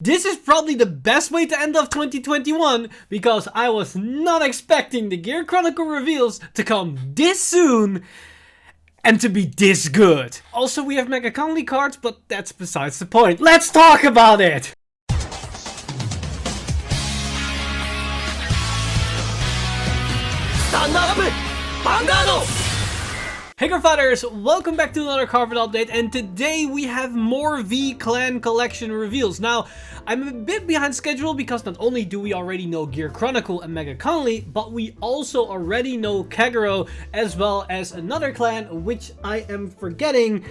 This is probably the best way to end off 2021 because I was not expecting the Gear Chronicle reveals to come this soon and to be this good. Also, we have Mega Conley cards, but that's besides the point. Let's talk about it! Stand up! Vanguard! Hey Cardfighters, welcome back to another Cardfight update, and today we have more V-Clan collection reveals. Now, I'm a bit behind schedule because not only do we already know Gear Chronicle and Mega Conley, but we also already know Kagero as well as another clan, which I am forgetting.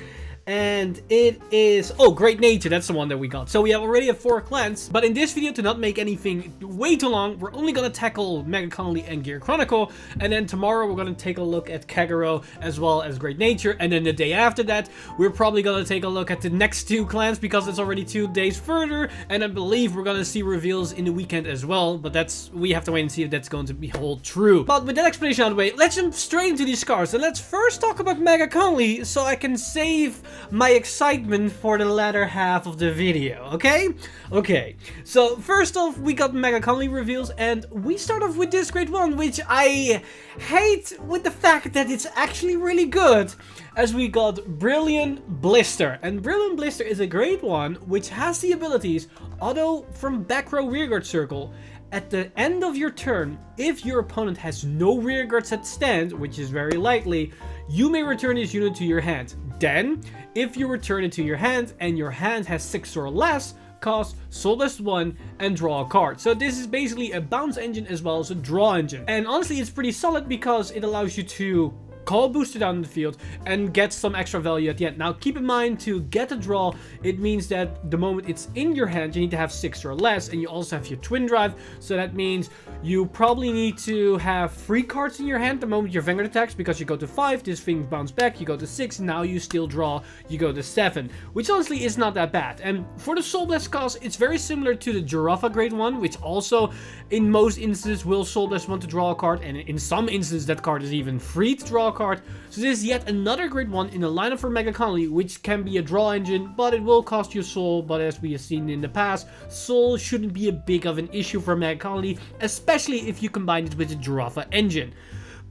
And it is, oh, Great Nature, that's the one that we got. So we already have 4 clans, but in this video, to not make anything way too long, we're only gonna tackle Mega Conley and Gear Chronicle, and then tomorrow we're gonna take a look at Kagero as well as Great Nature, and then the day after that, we're probably gonna take a look at the next 2 clans because it's already 2 days further, and I believe we're gonna see reveals in the weekend as well, but we have to wait and see if that's going to be hold true. But with that explanation out of the way, let's jump straight into these cards, and let's first talk about Mega Conley so I can save my excitement for the latter half of the video, okay? Okay, so first off, we got Mega Conley reveals, and we start off with this great one, which I hate with the fact that it's actually really good, as we got Brilliant Blister. And Brilliant Blister is a great one, which has the abilities Auto from back row rearguard circle. At the end of your turn, if your opponent has no rearguard set stand, which is very likely, you may return this unit to your hand. Then, if you return it to your hand and your hand has 6 or less, cast Soul Blast 1 and draw a card. So this is basically a bounce engine as well as a draw engine. And honestly, it's pretty solid because it allows you to call a booster down the field and get some extra value at the end. Now keep in mind, to get a draw, it means that the moment it's in your hand, you need to have 6 or less, and you also have your twin drive, so that means you probably need to have 3 cards in your hand the moment your Vanguard attacks, because you go to 5, this thing bounce back, you go to 6, now you still draw, you go to 7, which honestly is not that bad. And for the Soul Blast cost, it's very similar to the Giraffa Grade 1, which also in most instances will Soul Blast 1 to draw a card, and in some instances that card is even free to draw a card. So this is yet another great one in the lineup for Mega Conley, which can be a draw engine, but it will cost you soul. But as we have seen in the past, soul shouldn't be a big of an issue for Mega Conley, especially if you combine it with the Giraffa engine.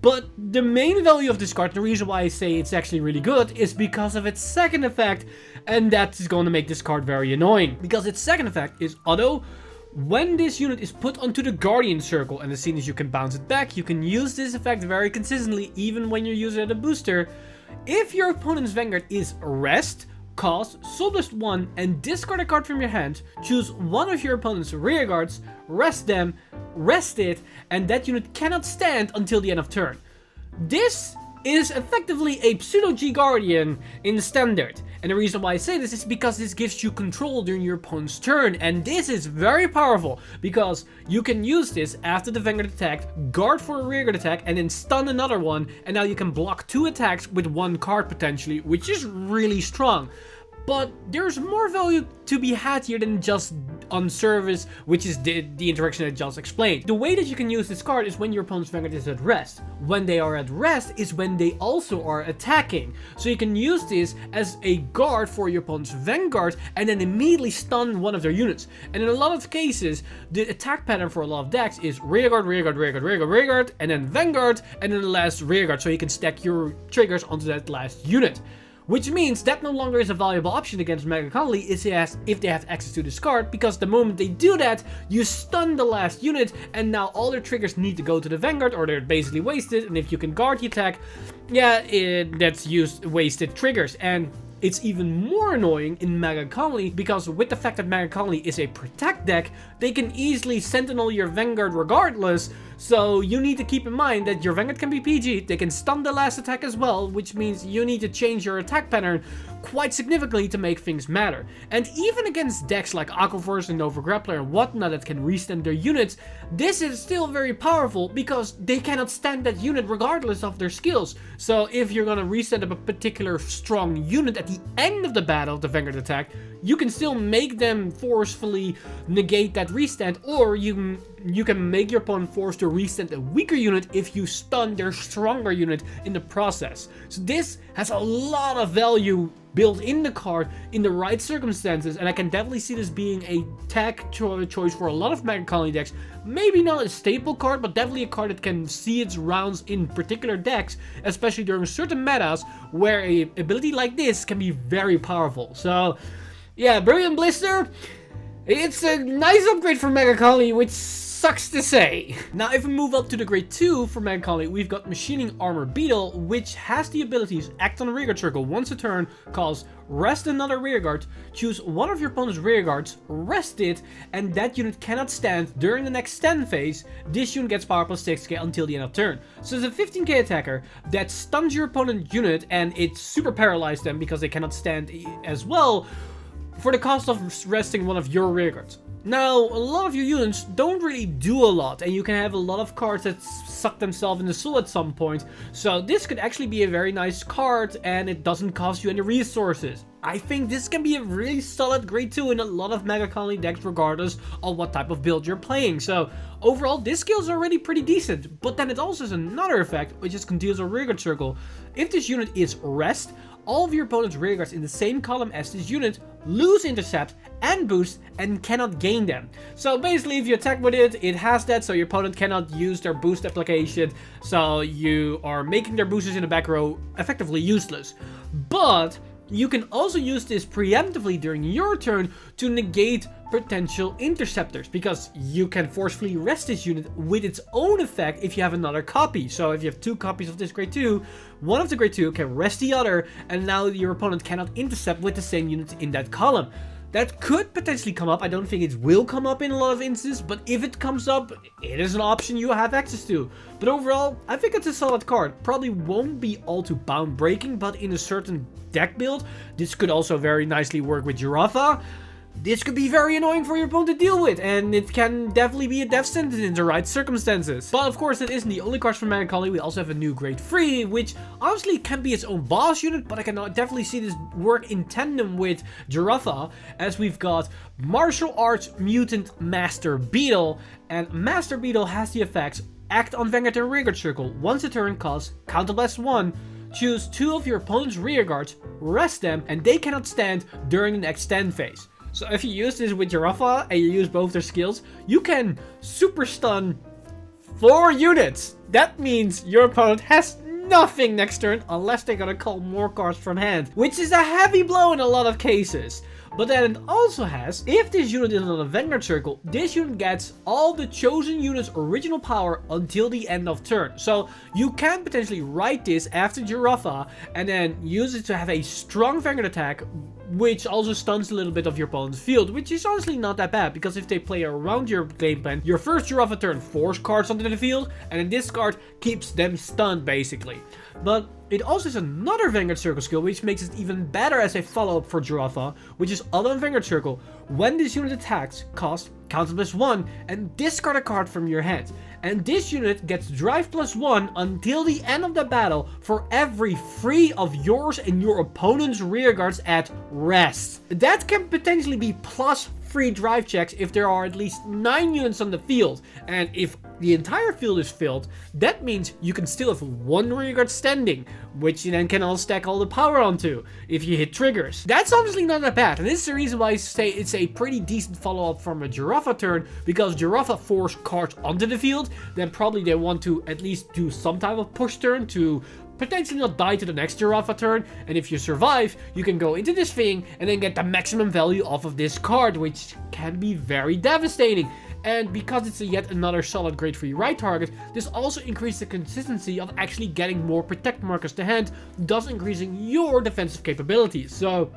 But the main value of this card, the reason why I say it's actually really good, is because of its second effect, and that is going to make this card very annoying. Because its second effect is auto. When this unit is put onto the Guardian Circle, and as soon as you can bounce it back, you can use this effect very consistently, even when you're using it as a booster. If your opponent's Vanguard is Rest, cast Soul Blast 1 and discard a card from your hand, choose one of your opponent's rear guards, rest them, rest it, and that unit cannot stand until the end of turn. This is effectively a pseudo G-Guardian in Standard. And the reason why I say this is because this gives you control during your opponent's turn, and this is very powerful because you can use this after the Vanguard attack, guard for a rearguard attack, and then stun another one, and now you can block 2 attacks with 1 card potentially, which is really strong. But there's more value to be had here than just on service, which is the interaction I just explained. The way that you can use this card is when your opponent's Vanguard is at rest. When they are at rest is when they also are attacking. So you can use this as a guard for your opponent's Vanguard and then immediately stun one of their units. And in a lot of cases, the attack pattern for a lot of decks is rearguard, rearguard, rearguard, rearguard, rearguard, and then Vanguard, and then the last rearguard, so you can stack your triggers onto that last unit. Which means that no longer is a valuable option against Mega Conley if they have access to this card, because the moment they do that, you stun the last unit, and now all their triggers need to go to the Vanguard, or they're basically wasted, and if you can guard the attack, yeah, that's wasted triggers. And it's even more annoying in Mega Conley because with the fact that Mega Conley is a protect deck, they can easily sentinel your Vanguard regardless. So you need to keep in mind that your Vanguard can be PG, they can stun the last attack as well, which means you need to change your attack pattern quite significantly to make things matter. And even against decks like Aquaforce and Nova Grappler and whatnot that can restand their units, this is still very powerful because they cannot stand that unit regardless of their skills. So if you're gonna reset up a particular strong unit at the end of the battle of the Vanguard attack, you can still make them forcefully negate that restand, or you can make your opponent forced to restand a weaker unit if you stun their stronger unit in the process. So this has a lot of value built in the card in the right circumstances, and I can definitely see this being a tech choice for a lot of Mega Colony decks. Maybe not a staple card, but definitely a card that can see its rounds in particular decks, especially during certain metas where a ability like this can be very powerful. So yeah, Brilliant Blister, it's a nice upgrade for Mega Colony, which sucks to say. Now, if we move up to the grade 2 for Mega Colony, we've got Machining Armor Beetle, which has the abilities act on a rearguard circle once a turn, cause rest another rearguard, choose one of your opponent's rearguards, rest it, and that unit cannot stand during the next stand phase. This unit gets power plus 6k until the end of turn. So it's a 15k attacker that stuns your opponent unit, and it super paralyzes them because they cannot stand as well, for the cost of resting one of your rearguards. Now, a lot of your units don't really do a lot, and you can have a lot of cards that suck themselves in the soul at some point, so this could actually be a very nice card, and it doesn't cost you any resources. I think this can be a really solid grade 2 in a lot of Mega Colony decks, regardless of what type of build you're playing. So overall, this skill is already pretty decent, but then it also has another effect, which is continues a rearguard circle. If this unit is rest, all of your opponent's rearguards in the same column as this unit lose intercept and boost and cannot gain them. So basically, if you attack with it, it has that, so your opponent cannot use their boost application, so you are making their boosters in the back row effectively useless. But you can also use this preemptively during your turn to negate potential interceptors, because you can forcefully rest this unit with its own effect if you have another copy. So if you have 2 copies of this grade 2, one of the grade 2 can rest the other, and now your opponent cannot intercept with the same units in that column. That could potentially come up. I don't think it will come up in a lot of instances, but if it comes up, it is an option you have access to. But overall, I think it's a solid card. Probably won't be all too bound breaking, but in a certain deck build, this could also very nicely work with Giraffa. This could be very annoying for your opponent to deal with, and it can definitely be a death sentence in the right circumstances. But of course, it isn't the only cards from Mega Colony. We also have a new grade 3, which honestly can be its own boss unit, but I can definitely see this work in tandem with Giraffa, as we've got Martial Arts Mutant Master Beetle, and Master Beetle has the effects act on Vanguard and Rearguard Circle once a turn, cost Counterblast 1, choose 2 of your opponent's rearguards, rest them, and they cannot stand during the next stand phase. So if you use this with Giraffa and you use both their skills, you can super stun 4 units. That means your opponent has nothing next turn unless they're gonna call more cards from hand, which is a heavy blow in a lot of cases. But then it also has, if this unit is on a Vanguard circle, this unit gets all the chosen unit's original power until the end of turn. So you can potentially write this after Giraffa and then use it to have a strong Vanguard attack, which also stuns a little bit of your opponent's field, which is honestly not that bad, because if they play around your game plan, your first Giraffa turn force cards onto the field, and then this card keeps them stunned basically. But it also has another Vanguard Circle skill, which makes it even better as a follow-up for Giraffa, which is other than Vanguard Circle. When this unit attacks, cost Counterblast 1 and discard a card from your hand. And this unit gets Drive +1 until the end of the battle for every 3 of yours and your opponent's rearguards at rest. That can potentially be +3 drive checks if there are at least 9 units on the field. And if the entire field is filled, that means you can still have 1 rearguard standing, which you then can all stack all the power onto if you hit triggers. That's honestly not that bad, and this is the reason why I say it's a pretty decent follow-up from a Giraffa turn, because Giraffa force cards onto the field, then probably they want to at least do some type of push turn to potentially not die to the next Giraffa turn, and if you survive, you can go into this thing and then get the maximum value off of this card, which can be very devastating. And because it's yet another solid grade 3 right target, this also increases the consistency of actually getting more protect markers to hand, thus increasing your defensive capabilities. So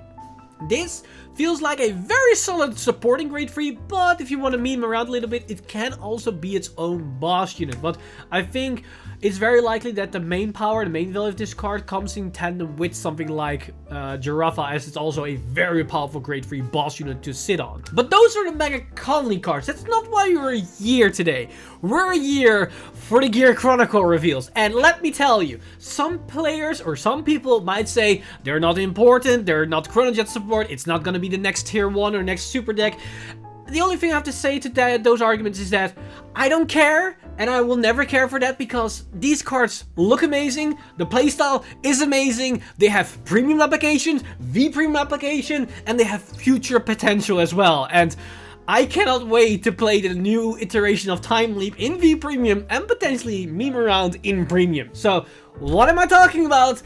this feels like a very solid supporting grade 3, but if you want to meme around a little bit, it can also be its own boss unit. But I think it's very likely that the main power, the main value of this card comes in tandem with something like Giraffa, as it's also a very powerful grade 3 boss unit to sit on. But those are the Mega Colony cards. That's not why we're here today. We're here for the Gear Chronicle reveals. And let me tell you, some players or some people might say they're not important, they're not Chronojet sideboard. It's not gonna be the next tier 1 or next super deck. The only thing I have to say to those arguments is that I don't care, and I will never care for that, because these cards look amazing, the playstyle is amazing, they have premium applications, V-premium application, and they have future potential as well. And I cannot wait to play the new iteration of Timeleap in V-premium and potentially meme around in premium. So what am I talking about?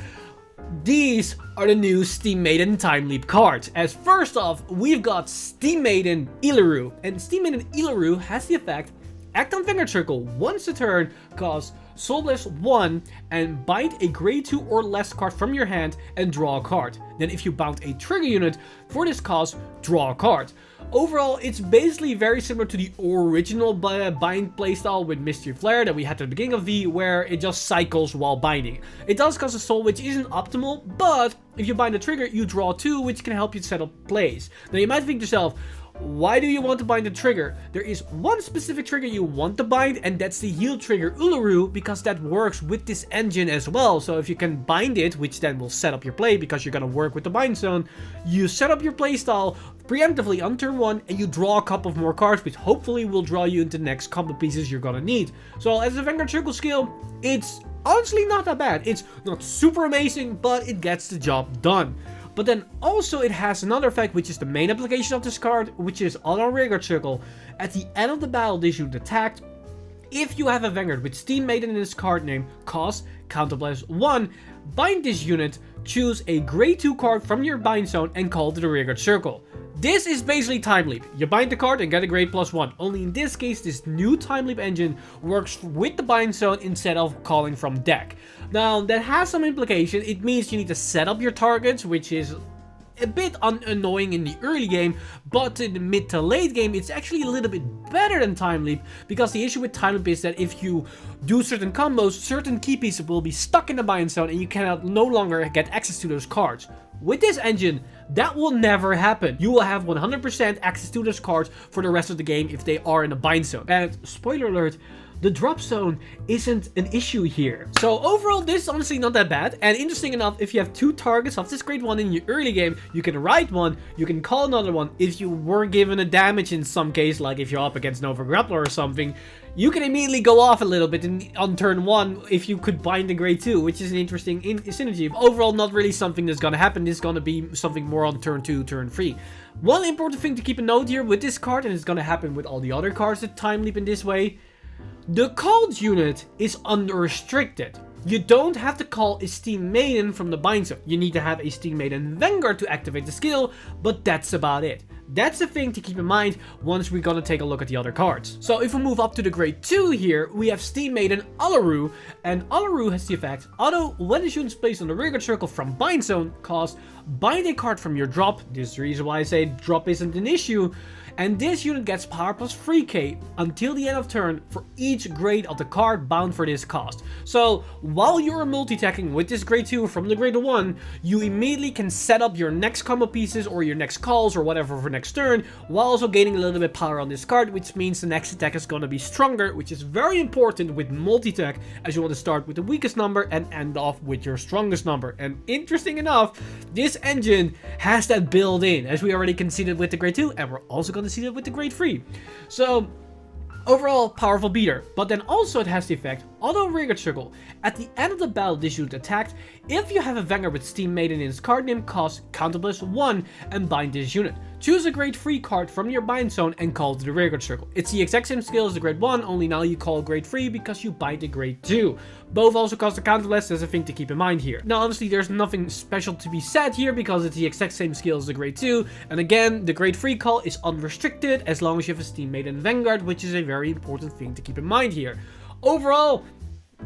These are the new Steam Maiden Timeleap cards. As first off, we've got Steam Maiden Illiru. And Steam Maiden Illiru has the effect: act on Vanguard Circle once a turn, cause Soul Blast 1, and bind a grade 2 or less card from your hand and draw a card. Then if you bound a trigger unit for this cause, draw a card. Overall, it's basically very similar to the original bind playstyle with Mystery Flare that we had at the beginning of V, where it just cycles while binding. It does cost a soul, which isn't optimal, but if you bind a trigger, you draw 2, which can help you set up plays. Now you might think to yourself, why do you want to bind a trigger? There is one specific trigger you want to bind, and that's the heal trigger Uluru, because that works with this engine as well. So if you can bind it, which then will set up your play because you're gonna work with the bind zone, you set up your playstyle preemptively on turn 1, and you draw a couple of more cards, which hopefully will draw you into the next combo pieces you're gonna need. So as a Vanguard Circle skill, it's honestly not that bad. It's not super amazing, but it gets the job done. But then also it has another effect, which is the main application of this card, which is on a Vanguard Circle. At the end of the battle, this unit attacked. If you have a Vanguard with Steam Maiden in this card name, cost Counterblast 1, bind this unit, choose a grade 2 card from your bind zone, and call to the Vanguard Circle. This is basically Timeleap. You bind the card and get a grade +1. Only in this case, this new Timeleap engine works with the bind zone instead of calling from deck. Now, that has some implication. It means you need to set up your targets, which is a bit annoying in the early game, but in the mid to late game, it's actually a little bit better than Timeleap, because the issue with Timeleap is that if you do certain combos, certain key pieces will be stuck in the bind zone and you cannot no longer get access to those cards. With this engine, that will never happen. You will have 100% access to those cards for the rest of the game if they are in a bind zone. And spoiler alert, the drop zone isn't an issue here. So overall, this is honestly not that bad. And interesting enough, if you have 2 targets of this grade 1 in your early game, you can write one, you can call another one. If you were given a damage in some case, like if you're up against Nova Grappler or something, you can immediately go off a little bit on turn 1 if you could bind a grade 2, which is an interesting synergy. Overall, not really something that's gonna happen. This is gonna be something more on turn 2, turn 3. One important thing to keep a note here with this card, and it's gonna happen with all the other cards that Timeleap in this way, the called unit is unrestricted. You don't have to call a Steam Maiden from the bind zone. You need to have a Steam Maiden Vanguard to activate the skill, but that's about it. That's the thing to keep in mind once we're gonna take a look at the other cards. So if we move up to the grade 2 here, we have Steam Maiden Uluru, and Uluru has the effect, auto when this unit is placed on the Vanguard Circle from bind zone, cost bind a card from your drop. This is the reason why I say drop isn't an issue. And this unit gets power plus 3k until the end of turn for each grade of the card bound for this cost. So while you're multi-attacking with this grade 2 from the grade 1, you immediately can set up your next combo pieces or your next calls or whatever for next turn, while also gaining a little bit of power on this card, which means the next attack is going to be stronger, which is very important with multi-attack, as you want to start with the weakest number and end off with your strongest number. And interesting enough, this engine has that built in, as we already conceded with the grade 2, and we're also going to see that with the grade 3. So overall, powerful beater. But then also it has the effect, auto Vanguard Circle. At the end of the battle this unit attacked, if you have a Vanguard with Steam Maiden in its card name, cost Counterblast 1 and bind this unit. Choose a grade 3 card from your bind zone and call to the Vanguard Circle. It's the exact same skill as the grade 1, only now you call grade 3 because you bind the grade 2. Both also cost a Counterblast, as a thing to keep in mind here. Now honestly, there's nothing special to be said here because it's the exact same skill as the grade 2. And again, the grade 3 call is unrestricted as long as you have a Steam Maiden Vanguard, which is a very important thing to keep in mind here. Overall,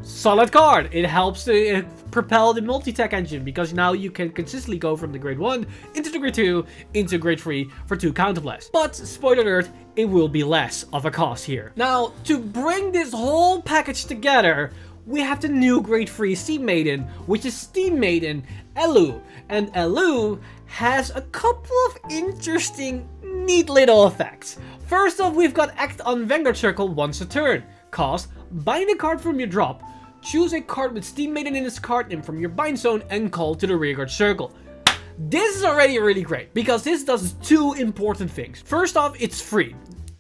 solid card. It helps to propel the multi-tech engine because now you can consistently go from the grade 1 into the grade 2 into grade 3 for 2 counterblasts. But spoiler alert, it will be less of a cost here. Now, to bring this whole package together, we have the new grade 3 Steam Maiden, which is Steam Maiden Elu. And Elu has a couple of interesting, neat little effects. First off, we've got act on Vanguard Circle once a turn. Cost, bind a card from your drop. Choose a card with Steam Maiden in its card name from your bind zone and call to the Vanguard Circle. This is already really great because this does two important things. First off, it's free.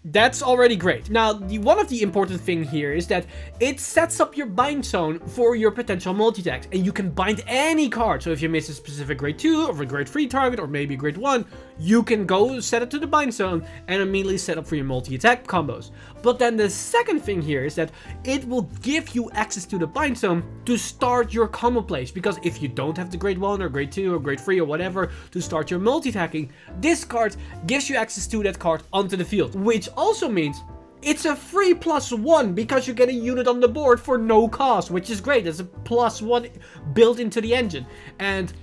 That's already great. Now, one of the important thing here is that it sets up your bind zone for your potential multi-attacks, and you can bind any card. So if you miss a specific grade 2 or a grade 3 target or maybe grade 1, you can go set it to the bind zone and immediately set up for your multi-attack combos. But then the second thing here is that it will give you access to the bind zone to start your combo plays, because if you don't have the grade 1 or grade 2 or grade 3 or whatever to start your multi-attacking, this card gives you access to that card onto the field, which also means it's a free +1 because you get a unit on the board for no cost, which is great. There's a +1 built into the engine. And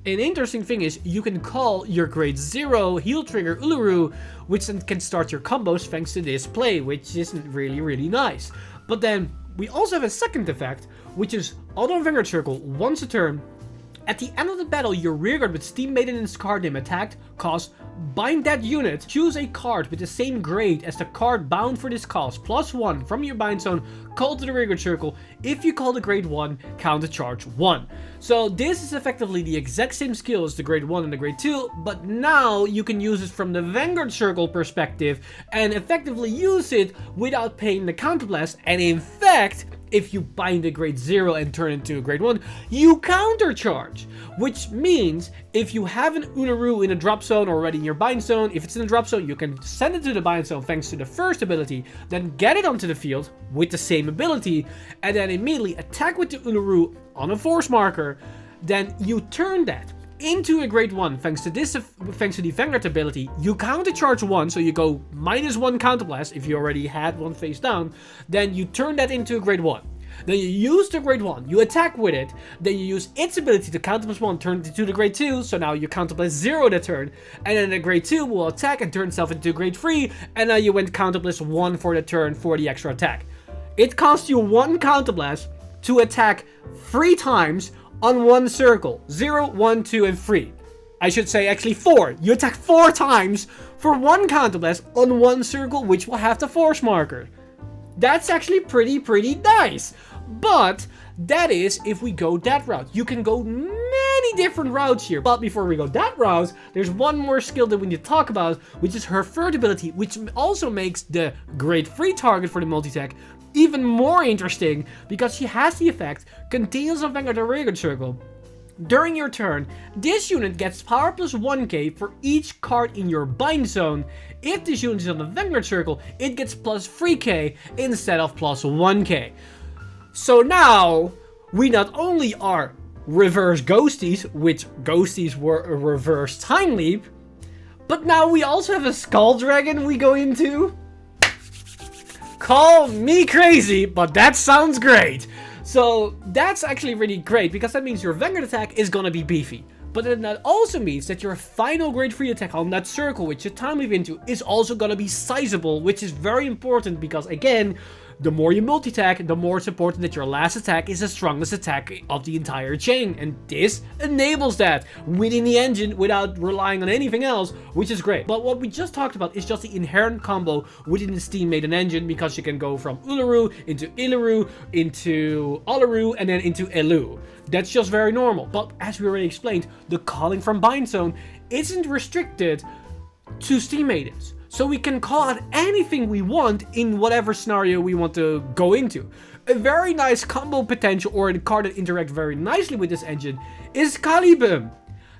an interesting thing is you can call your grade 0 heal trigger Uluru, which then can start your combos thanks to this play, which isn't really nice. But then we also have a second effect, which is auto Vanguard circle once a turn. At the end of the battle, your rearguard with Steam Maiden and its card name attacked, cost, bind that unit, choose a card with the same grade as the card bound for this cost, +1 from your bind zone, call to the rearguard circle. If you call the grade 1, counter charge 1. So this is effectively the exact same skill as the grade 1 and the grade 2, but now you can use it from the Vanguard circle perspective and effectively use it without paying the counterblast, and in fact, if you bind a grade 0 and turn it into a grade 1, you countercharge. Which means if you have an Uluru in a drop zone or already in your bind zone, if it's in a drop zone, you can send it to the bind zone thanks to the first ability, then get it onto the field with the same ability, and then immediately attack with the Uluru on a force marker. Then you turn that into a grade 1 thanks to the Vanguard ability. You countercharge 1, so you go -1 counterblast if you already had one face down. Then you turn that into a grade 1. Then you use the grade 1, you attack with it, then you use its ability to counter +1, turn it into the grade 2, so now you counter +0 that turn, and then the grade 2 will attack and turn itself into grade 3, and now you went counter +1 for the turn for the extra attack. It costs you 1 counterblast to attack 3 times on one circle. 0, 1, 2, and 3. I should say actually 4. You attack 4 times for 1 counterblast on one circle, which will have the force marker. That's actually pretty nice. But that is if we go that route. You can go many different routes here. But before we go that route, there's one more skill that we need to talk about, which is her third ability, which also makes the grade 3 target for the multi-attack even more interesting, because she has the effect Continuous on Vanguard and Rearguard Circle. During your turn, this unit gets power +1k for each card in your bind zone. If this unit is on the Vanguard Circle, it gets +3k instead of +1k. So now, we not only are reverse ghosties, which ghosties were a reverse Timeleap, but now we also have a Skull Dragon we go into. Call me crazy, but that sounds great. So that's actually really great, because that means your Vanguard attack is gonna be beefy. But then that also means that your final grade 3 attack on that circle, which you Timeleap into, is also gonna be sizable, which is very important, because again, the more you multi-attack, the more it's important that your last attack is the strongest attack of the entire chain. And this enables that within the engine without relying on anything else, which is great. But what we just talked about is just the inherent combo within the Steam Maiden engine, because you can go from Uluru into Iluru, into Olaru, and then into Elu. That's just very normal. But as we already explained, the calling from bind zone isn't restricted to Steam Maidens. So we can call out anything we want in whatever scenario we want to go into. A very nice combo potential, or a card that interacts very nicely with this engine, is Caliban.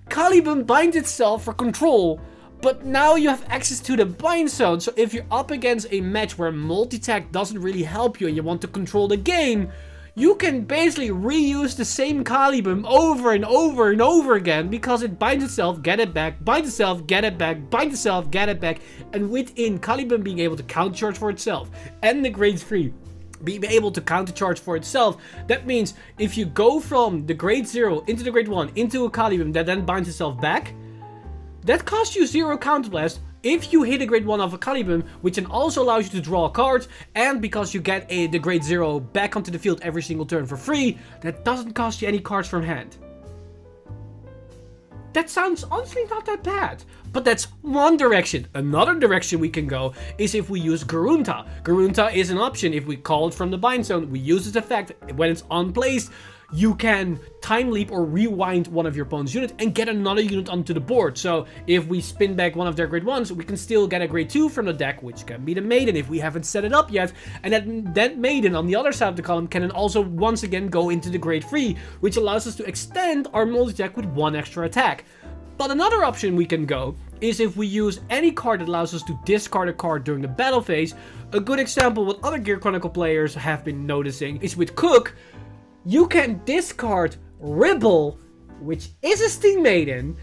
Caliban binds itself for control, but now you have access to the bind zone. So if you're up against a match where multi-attack doesn't really help you and you want to control the game, you can basically reuse the same Caliban over and over and over again, because it binds itself, get it back, binds itself, get it back, binds itself, get it back, and within Caliban being able to countercharge for itself, and the grade 3 being able to countercharge for itself, that means if you go from the grade 0 into the grade 1 into a Caliban that then binds itself back, that costs you 0 counterblast if you hit a grade 1 of a Caliban, which then also allows you to draw cards, and because you get the grade 0 back onto the field every single turn for free, that doesn't cost you any cards from hand. That sounds honestly not that bad. But that's one direction. Another direction we can go is if we use Garunta. Garunta is an option if we call it from the bind zone. We use its effect when it's unplaced. you can time leap or rewind one of your opponent's unit and get another unit onto the board. So if we spin back one of their grade 1s, we can still get a grade 2 from the deck, which can be the maiden if we haven't set it up yet. And that maiden on the other side of the column can then also once again go into the grade 3, which allows us to extend our multi-deck with 1 extra attack. But another option we can go is if we use any card that allows us to discard a card during the battle phase. A good example what other Gear Chronicle players have been noticing is with Cook, you can discard Ribble, which is a Steam Maiden.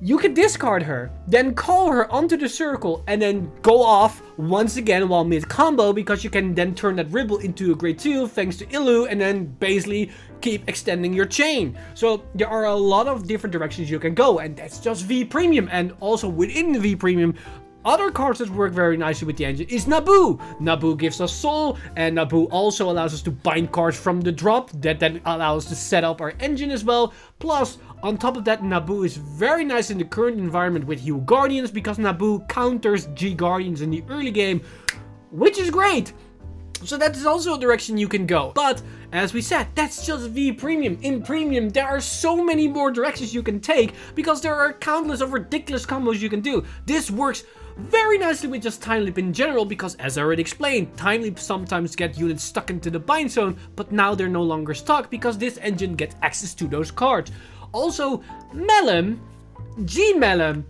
You can discard her, then call her onto the circle, and then go off once again while mid-combo, because you can then turn that Ribble into a grade 2 thanks to Illu, and then basically keep extending your chain. So there are a lot of different directions you can go, and that's just V Premium. And also within the V Premium, other cards that work very nicely with the engine is Naboo. Naboo gives us soul, and Naboo also allows us to bind cards from the drop that then allows us to set up our engine as well. Plus, on top of that, Naboo is very nice in the current environment with Hue Guardians, because Naboo counters G Guardians in the early game, which is great. So that is also a direction you can go. But as we said, that's just V Premium. In Premium, there are so many more directions you can take, because there are countless of ridiculous combos you can do. This works very nicely with just Time Leap in general, because as I already explained, Time Leap sometimes get units stuck into the bind zone, but now they're no longer stuck because this engine gets access to those cards. Also, Melon, G-Melon,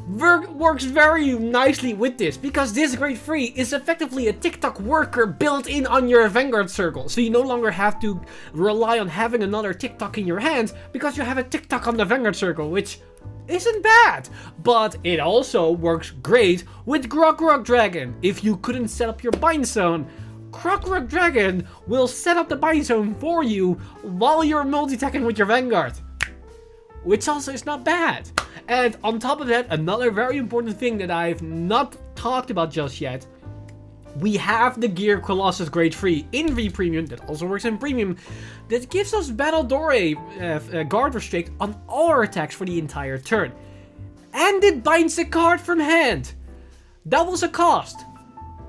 works very nicely with this, because this grade 3 is effectively a TikTok worker built in on your Vanguard circle. So you no longer have to rely on having another TikTok in your hands, because you have a TikTok on the Vanguard circle, which isn't bad. But it also works great with Grog Dragon. If you couldn't set up your bind zone, Grog Dragon will set up the bind zone for you while you're multi-attacking with your Vanguard, which also is not bad. And on top of that, another very important thing that I've not talked about just yet, we have the Gear Colossus grade 3 in V Premium, that also works in Premium, that gives us Battle Dore guard restrict on all our attacks for the entire turn. And it binds a card from hand. That was a cost.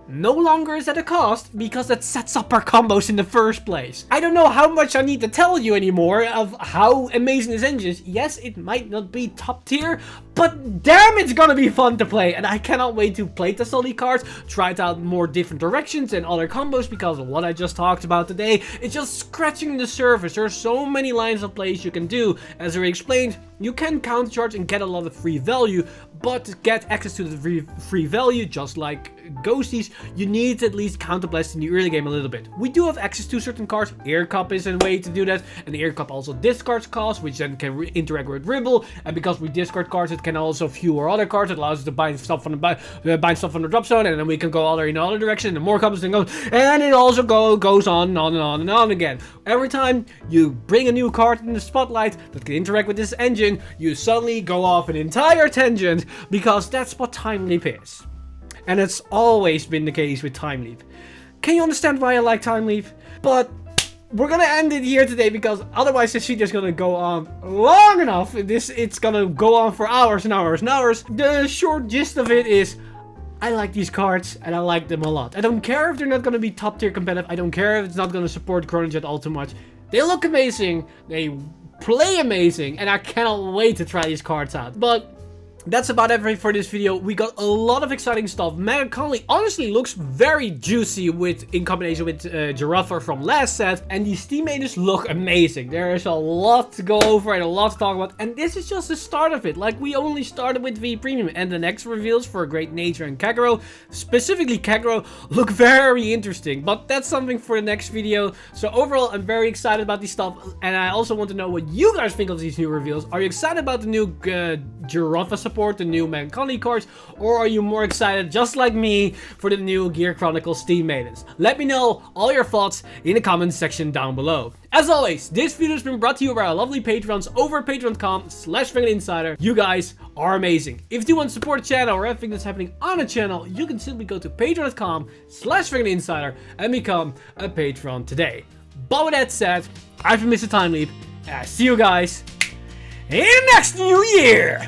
No longer is that a cost, because that sets up our combos in the first place. I don't know how much I need to tell you anymore of how amazing this engine is. Yes, it might not be top tier, but damn, it's gonna be fun to play. And I cannot wait to playtest all these cards, try it out more different directions and other combos, because of what I just talked about today, it's just scratching the surface. There are so many lines of plays you can do. As I already explained, you can countercharge and get a lot of free value, but to get access to the free value, just like Ghosties, you need to at least counterblast in the early game a little bit. We do have access to certain cards. Air Cup is a way to do that, and the Air Cup also discards costs, which then can interact with Ribble, and because we discard cards, it can also fuel our other cards. It allows us to bind stuff from the drop zone, and then we can go in the other direction, and more combos then go, and it also goes on and on and on and on again. Every time you bring a new card in the spotlight that can interact with this engine, you suddenly go off an entire tangent, because that's what Time Leap is. And it's always been the case with Time Leap. Can you understand why I like Time Leap? But we're gonna end it here today, because otherwise this video is gonna go on long enough. It's gonna go on for hours and hours and hours. The short gist of it is, I like these cards, and I like them a lot. I don't care if they're not gonna be top tier competitive. I don't care if it's not gonna support Chronojet all too much. They look amazing, they play amazing, and I cannot wait to try these cards out. But that's about everything for this video. We got a lot of exciting stuff. Melancholy honestly looks very juicy in combination with Giraffa from last set. And these Steam Maidens look amazing. There is a lot to go over and a lot to talk about. And this is just the start of it. Like, we only started with V Premium. And the next reveals for Great Nature and Kagero, specifically Kagero, look very interesting. But that's something for the next video. So overall, I'm very excited about this stuff. And I also want to know what you guys think of these new reveals. Are you excited about the new Giraffa support, the new Melancholy cards, or are you more excited, just like me, for the new Gear Chronicle Steam Maidens? Let me know all your thoughts in the comments section down below. As always, this video has been brought to you by our lovely patrons over patreon.com/VanguardInsider. You guys are amazing. If you do want to support the channel or everything that's happening on the channel, you can simply go to patreon.com/VanguardInsider and become a patron today. But with that said, I've been Mr. Timeleap, and I see you guys in the next new year!